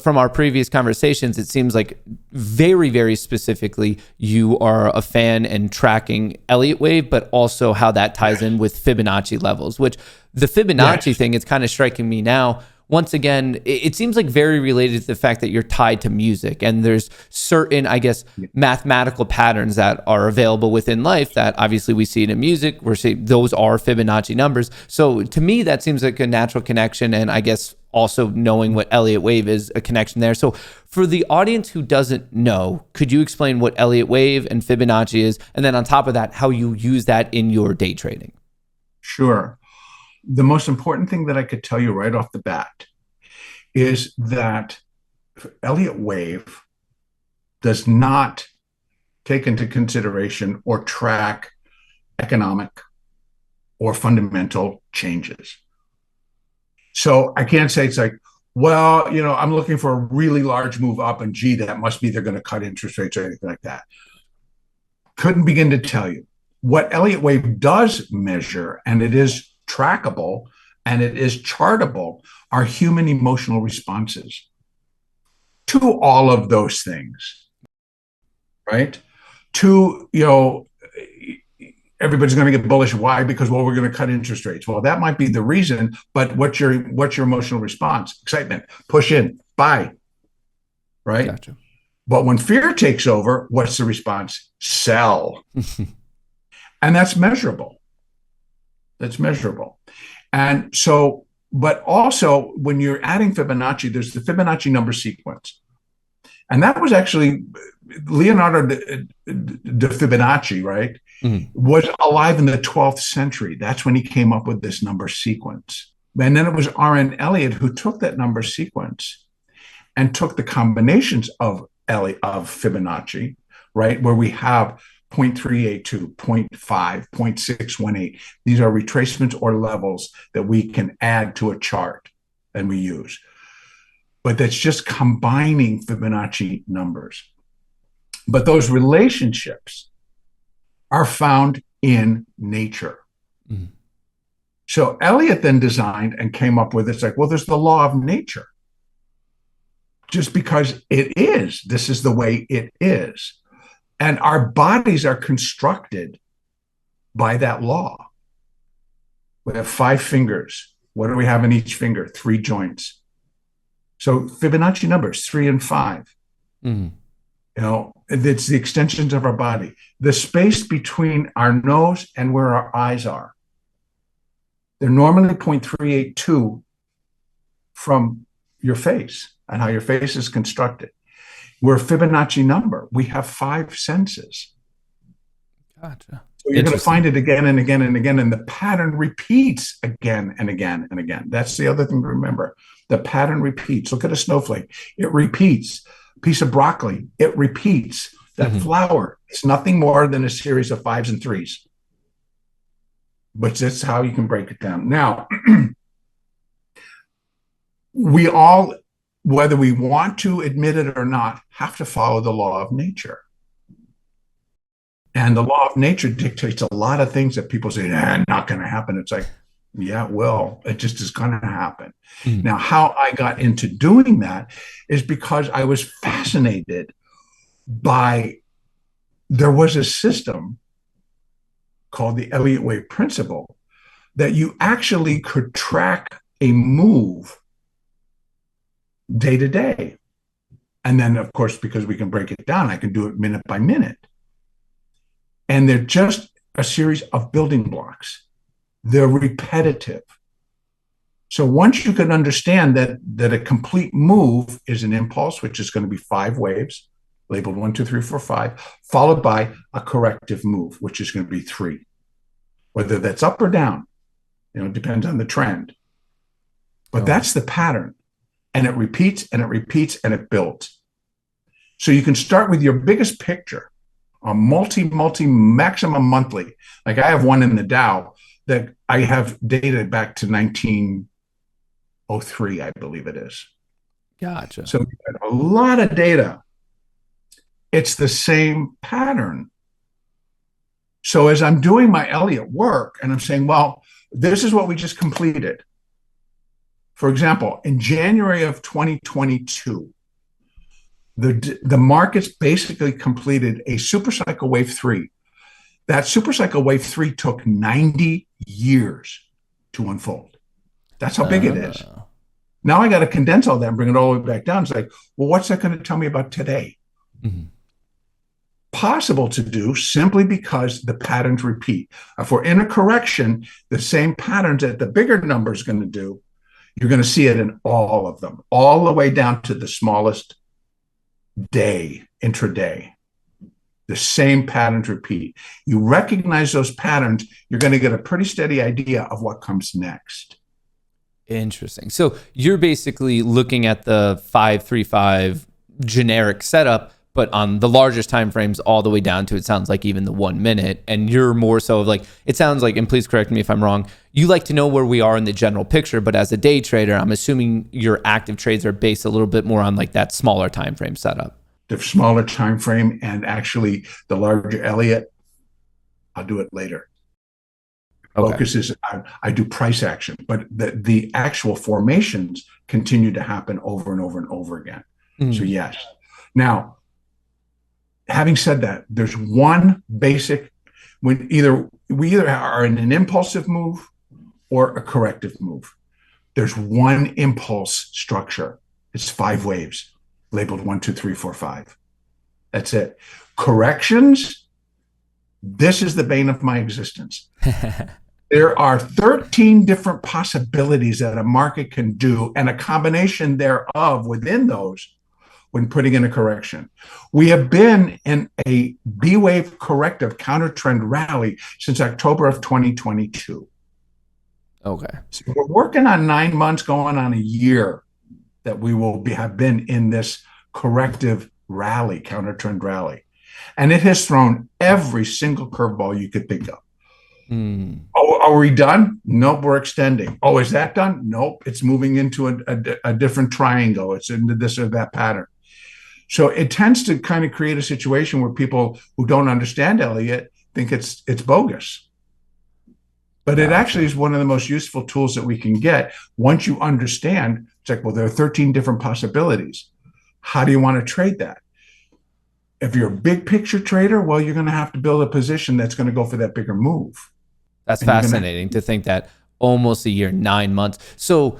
from our previous conversations, it seems like very, very specifically you are a fan and tracking Elliott wave, but also how that ties in with Fibonacci levels, which the Fibonacci thing is kind of striking me now. Once again, it seems like very related to the fact that you're tied to music, and there's certain, I guess, mathematical patterns that are available within life that obviously we see it in music. We're seeing those are Fibonacci numbers. So to me, that seems like a natural connection. And I guess also knowing what Elliott wave is a connection there. So for the audience who doesn't know, could you explain what Elliott wave and Fibonacci is? And then on top of that, how you use that in your day trading? Sure. The most important thing that I could tell you right off the bat is that Elliott wave does not take into consideration or track economic or fundamental changes. So I can't say it's like, well, I'm looking for a really large move up, and gee, that must be they're going to cut interest rates or anything like that. Couldn't begin to tell you. What Elliott wave does measure, and it is trackable and it is chartable, are human emotional responses to all of those things, right? To, everybody's going to get bullish. Why? Because, well, we're going to cut interest rates. Well, that might be the reason, but what's your emotional response? Excitement, push in, buy, right? Gotcha. But when fear takes over, what's the response? Sell. And that's measurable. That's measurable. And so, but also when you're adding Fibonacci, there's the Fibonacci number sequence. And that was actually Leonardo da Fibonacci, right? Was alive in the 12th century. That's when he came up with this number sequence. And then it was R.N. Elliott who took that number sequence and took the combinations of Fibonacci, right? Where we have 0.382, 0.5, 0.618. These are retracements or levels that we can add to a chart and we use. But that's just combining Fibonacci numbers. But those relationships are found in nature. So Elliott then designed and came up with, it's like, well, there's the law of nature. Just because it is, this is the way it is. And our bodies are constructed by that law. We have 5 fingers. What do we have in each finger? 3 joints. So Fibonacci numbers, 3 and 5. It's the extensions of our body. The space between our nose and where our eyes are. They're normally 0.382 from your face and how your face is constructed. We're a Fibonacci number. We have 5 senses. Gotcha. So you're going to find it again and again and again, and the pattern repeats again and again and again. That's the other thing to remember. The pattern repeats. Look at a snowflake. It repeats. A piece of broccoli. It repeats. That flower is nothing more than a series of 5s and 3s. But that's how you can break it down. Now, we all, whether we want to admit it or not, have to follow the law of nature. And the law of nature dictates a lot of things that people say, not going to happen. It's like, yeah, it will. It just is going to happen. Now, how I got into doing that is because I was fascinated by, there was a system called the Elliott wave principle that you actually could track a move day to day. And then, of course, because we can break it down, I can do it minute by minute. And they're just a series of building blocks. They're repetitive. So once you can understand that a complete move is an impulse, which is going to be 5 waves, labeled 1, 2, 3, 4, 5, followed by a corrective move, which is going to be 3. Whether that's up or down, it depends on the trend. But that's the pattern. And it repeats and it repeats and it builds. So you can start with your biggest picture, a multi maximum monthly. Like I have one in the Dow that I have data back to 1903, I believe it is. Gotcha. So a lot of data. It's the same pattern. So as I'm doing my Elliott work and I'm saying, well, this is what we just completed. For example, in January of 2022, the markets basically completed a supercycle wave three. That supercycle wave three took 90 years to unfold. That's how big it is. Now I got to condense all that and bring it all the way back down. It's like, well, what's that going to tell me about today? Mm-hmm. Possible to do simply because the patterns repeat. If we're in a correction, the same patterns that the bigger number is going to do, you're going to see it in all of them, all the way down to the smallest day, intraday. The same patterns repeat. You recognize those patterns, you're going to get a pretty steady idea of what comes next. Interesting. So you're basically looking at the 5-3-5 generic setup, but on the largest time frames all the way down to, it sounds like, even the 1 minute. And you're more so of like, it sounds like, and please correct me if I'm wrong, you like to know where we are in the general picture, but as a day trader, I'm assuming your active trades are based a little bit more on like that smaller time frame setup. The smaller time frame, and actually the larger Elliott, I'll do it later. Okay. Focus is I do price action, but the actual formations continue to happen over and over and over again. Mm. So yes. Now, having said that, there's one basic, we either are in an impulsive move or a corrective move. There's one impulse structure. It's 5 waves, labeled 1, 2, 3, 4, 5. That's it. Corrections, this is the bane of my existence. There are 13 different possibilities that a market can do, and a combination thereof within those when putting in a correction. We have been in a B-wave corrective counter trend rally since October of 2022. Okay. So we're working on 9 months, going on a year that we will have been in this corrective rally, counter trend rally. And it has thrown every single curveball you could think of. Mm. Oh, are we done? Nope, we're extending. Oh, is that done? Nope, it's moving into a different triangle. It's into this or that pattern. So it tends to kind of create a situation where people who don't understand Elliott think it's bogus. But it actually is one of the most useful tools that we can get. Once you understand, it's like, well, there are 13 different possibilities. How do you want to trade that? If you're a big picture trader, well, you're going to have to build a position that's going to go for that bigger move. That's fascinating to think that almost a year, 9 months. So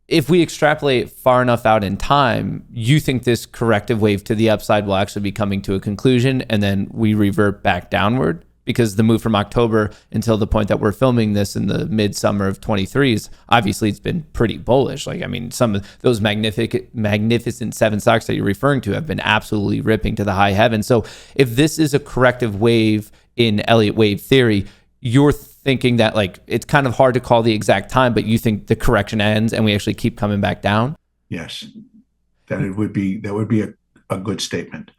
if we extrapolate far enough out in time, you think this corrective wave to the upside will actually be coming to a conclusion and then we revert back downward? Because the move from October until the point that we're filming this in the midsummer of 23 is obviously, it's been pretty bullish. Like, I mean, some of those magnificent 7 stocks that you're referring to have been absolutely ripping to the high heaven. So if this is a corrective wave in Elliott wave theory, you're thinking that, like, it's kind of hard to call the exact time, but you think the correction ends and we actually keep coming back down? Yes, that would be a good statement.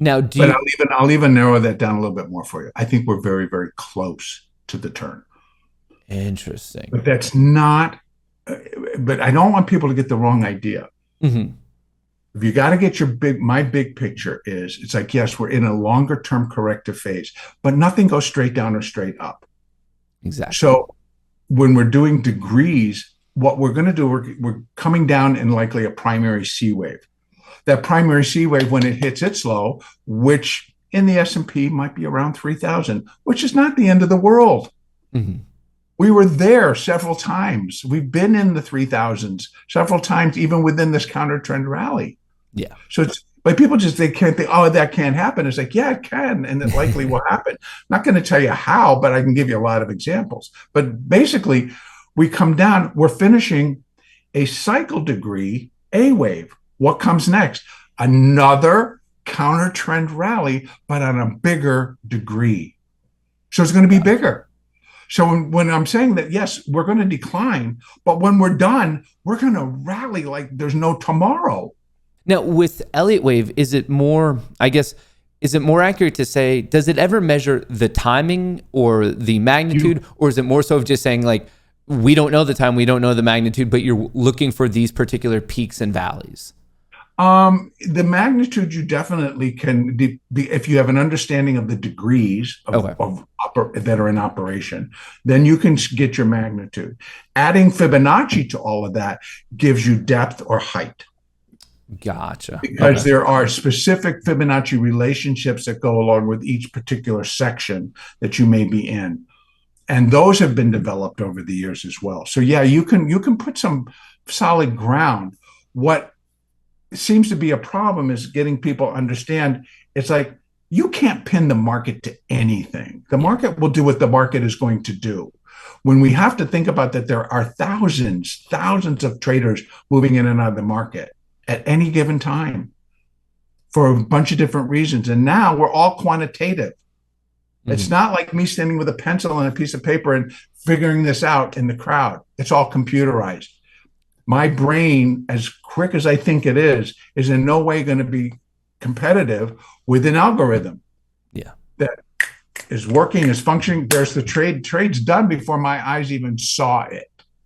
Now, I'll even narrow that down a little bit more for you. I think we're very, very close to the turn. Interesting. But that's not. But I don't want people to get the wrong idea. Mm-hmm. If you got to get my big picture is, it's like, yes, we're in a longer term corrective phase, but nothing goes straight down or straight up. Exactly. So when we're doing degrees, what we're going to do, we're coming down in likely a primary C wave. That primary C wave, when it hits its low, which in the S&P might be around 3,000, which is not the end of the world. Mm-hmm. We were there several times. We've been in the 3,000s several times, even within this counter trend rally. Yeah. So it's like people they can't think, oh, that can't happen. It's like, yeah, it can, and it likely will happen. I'm not going to tell you how, but I can give you a lot of examples. But basically, we come down, we're finishing a cycle degree A wave. What comes next? Another counter trend rally, but on a bigger degree. So it's going to be bigger. So when I'm saying that, yes, we're going to decline, but when we're done, we're going to rally like there's no tomorrow. Now, with Elliott wave, is it more accurate to say, does it ever measure the timing or the magnitude, or is it more so of just saying, like, we don't know the time, we don't know the magnitude, but you're looking for these particular peaks and valleys? The magnitude you definitely can be if you have an understanding of the degrees Okay. that are in operation, then you can get your magnitude. Adding Fibonacci to all of that gives you depth or height. Gotcha. Because Okay. there are specific Fibonacci relationships that go along with each particular section that you may be in. And those have been developed over the years as well. So yeah, you can put some solid ground. What seems to be a problem is getting people to understand it's like you can't pin the market to anything. The market will do what the market is going to do. When we have to think about that, there are thousands of traders moving in and out of the market at any given time for a bunch of different reasons. And now we're all quantitative. It's not like me standing with a pencil and a piece of paper and figuring this out in the crowd. It's all computerized. My brain, as quick as I think it is in no way going to be competitive with an algorithm that is working, is functioning. There's the trade. Trade's done before my eyes even saw it.